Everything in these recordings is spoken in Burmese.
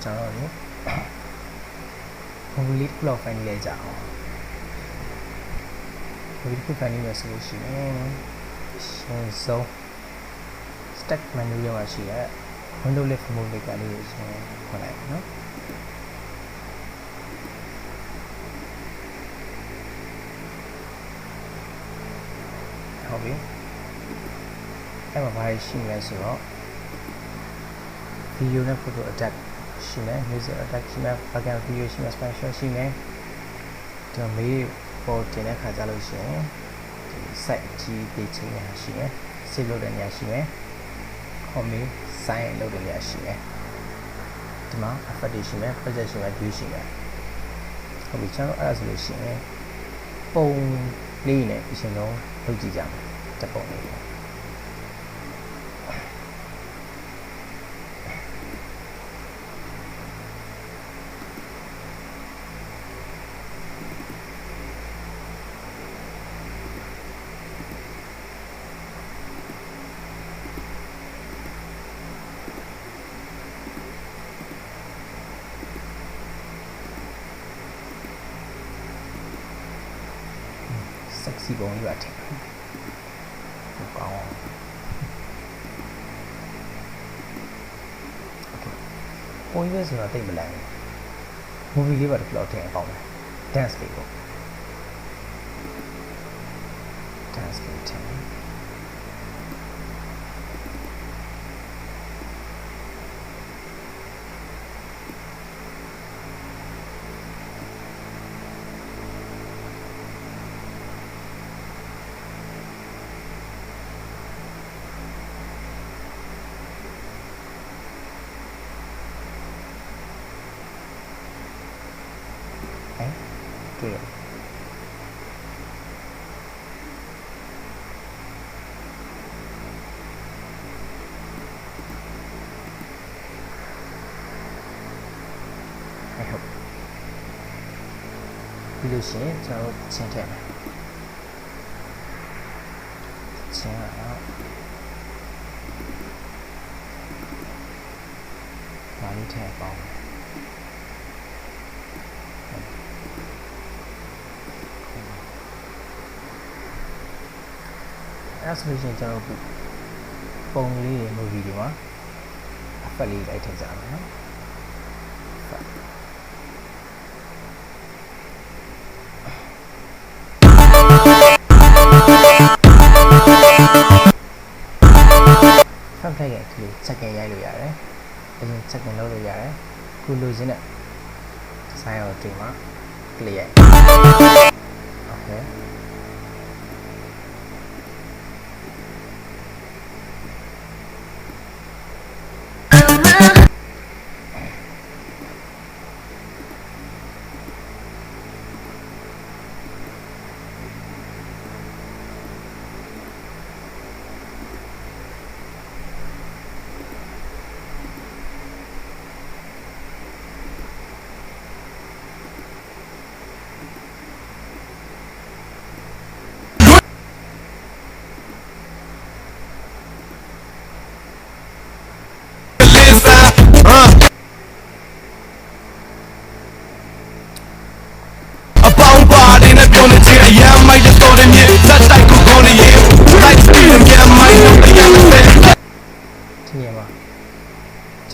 ကျွန်တော်တို့ movie တစ်ခုလောက် find လိုက်ကြအောင် movie တစ်ခု find မယ်ဆိုလို့ရှိရင်ရှင်းဆုံး stack menu ရောရှိရ window lift mode လေးကလေးကိုရှင်းခွန်လိုက်နော်ဟုတ်ပြီအဲ့မှာဘာရှိမလဲဆိုတော့ video နဲ့ photo attack ရှိမယ် music attack ရှိမယ် background video ရှိမယ် special ရှိမယ်ဒီမှာမေးပေါ်တင်တဲ့ခါကြလို့ရှိရင်ဒီ site ကြီးပေးချင်ရရှိမယ် save လုပ်တဲ့နေရာရှိမယ် comment sign လုပ်တဲ့နေရာရှိမယ်ဒီမှာ effect တွေရှိမယ် project ရှိမယ် view ရှိမယ်ဟုတ်ပြီကျွန်တော်အဲ့ဒါဆိုလို့ရှိရင်ပုံလေးနဲ့အရှင်ဆုံးလုပ်ကြည့်ကြမယ်တစ်ပုံလေးsexy ပုံကြီးပါထင်ဟုတ်ကောင်း okay ပုံကြီးပဲဆိုတော့တိတ်မလန့်ဘူး movie လေးပါတစ်လောက်ထင်အောင်ကောင်းတယ် dance လေးပေါ့ dance လေးထင်တွေ့ရဟုတ်ပြီးလို့ရှိရင်ကျွန်တော်တို့ချင်းထည့်မယ်ချင်းကတော့ဒါလေးထည့်ပေါင်းအဲ့ဆိုလို့ရှိရင်ကျွန်တော်တို့ပုံလေးတွေ movie တွေမှာ effect လေးလိုက်ထည့်ကြမယ်နော် effect ရဲ့ကလေး check ရိုက်လို့ရတယ်အရင် check လုပ်လို့ရတယ်ခုလိုချင်တဲ့ design ကိုဒီမှာ click ရိုက် okay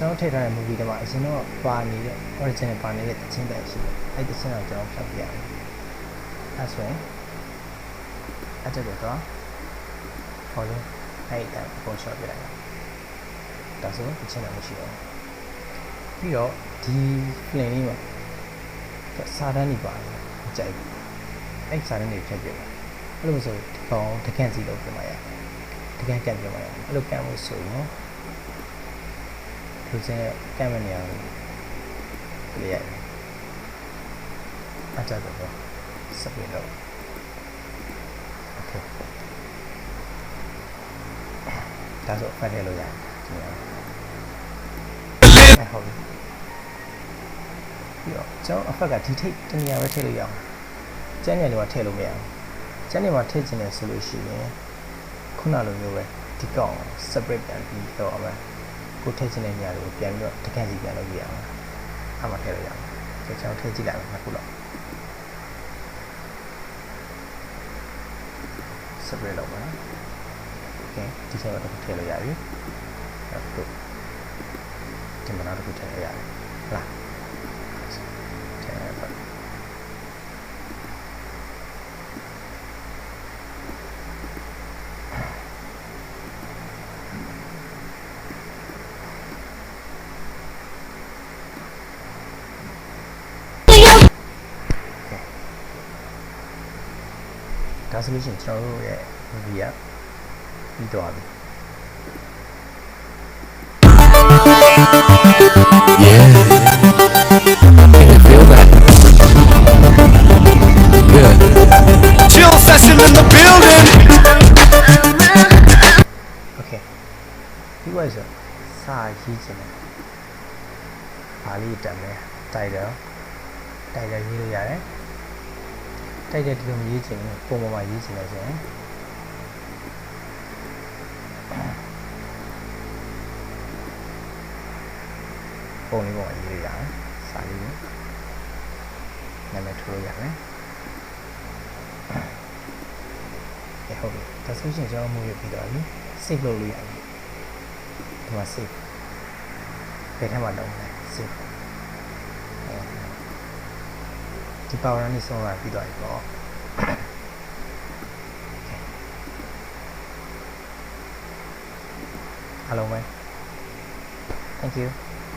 ကျွန်တော်ထည့်ထားတဲ့ movie တွေမှာအရင်တော့ပါနေတဲ့ original ပါနေတဲ့တခြင်းတက်ရှိတယ်။အဲ့တခြင်းတော့ကျွန်တော်ဖျောက်ပြရမယ်။အဲ့ဆိုရင်အတက်တော့ခေါ်လို့အဲ့ဒါပေါ်ချပြလိုက်တာ။ဒါဆိုတခြင်းတော့မရှိတော့ဘူး။ပြီးတော့ဒီ plane လေးမှာစာတန်းတွေပါတယ်။ကြိုက်ဘူး။အဲ့စာတန်းတွေဖြတ်ပြတယ်။အဲ့လိုဆိုဒီကောင်တကန့်စီလို့ပြန်လာရတယ်။တကန့်ကန့်ပြန်လာရတယ်။အဲ့လိုကန့်လို့ဆိုရင်လူချင်းရဲ့ကမ်းမနေအောင်လေရအကြတော့စပ်ပြီးတော့ okay ဒါဆိုဖတ်ရလို့ရတယ်ဟုတ်ပြီပြီးတော့ကျွန်တော်အဖက်ကဒီထိတ်တနေရာပဲထည့်လို့ရအောင်ကျန်းနေလို့ထည့်လို့မရအောင်ကျန်းနေမှာထည့်ခြင်းလဲဆိုလို့ရှိရင်ခုနလိုမျိုးပဲဒီကောင် separate ပြန်ပြီးတော့အမှကိုထည့်ခြင်းတဲ့နေရာကိုပြန်ပြီးတော့တကန့်စီပြန်လုပ်ပြရအောင် မှထည့်လို့ရမယ်ကျွန်တော်ထည့်ကြည့်လိုက်မယ်နှစ်ခုလောက် separate လုပ်ပါနော် okay ဒီထဲမှာတစ်ခုထည့်လို့ရပြီအဲ့တော့ဒီမှာနောက်တစ်ခုထည့်လို့ရတယ်ဟုတ်လားထည့်ရပါဒါဆိုလို့ရှိရင်ကျွန်တော်တို့ရဲ့ movie ကပြီးသွားပြီ Yeah. Can you feel that? Good. Chill session in the building. okay ပြီးသွားဆိုစာရေးချင်တယ်ဘာလေးတက်မယ် title ရေးလို့ရတယ် title ဒီလိုမရေးချင်ဘူးပုံပေါ်မှာရေးချင်တယ်ဆိုရင်ပုံလေးပေါ်မှာရေးလို့ရတယ်စာလေးကိုနာမည်ထိုးလို့ရတယ်ဟုတ်ပြီဒါဆိုရင်ကျွန်တော်မှုရပြီးတော့ပြီ save လုပ်လို့ရတယ်ဒီမှာ save ဘယ်ထဲမှာလုပ်မလဲ save ဒီ power နဲ့ဆုံးလာပြီးတော့ပြီပေါ့အားလုံးပဲ thank you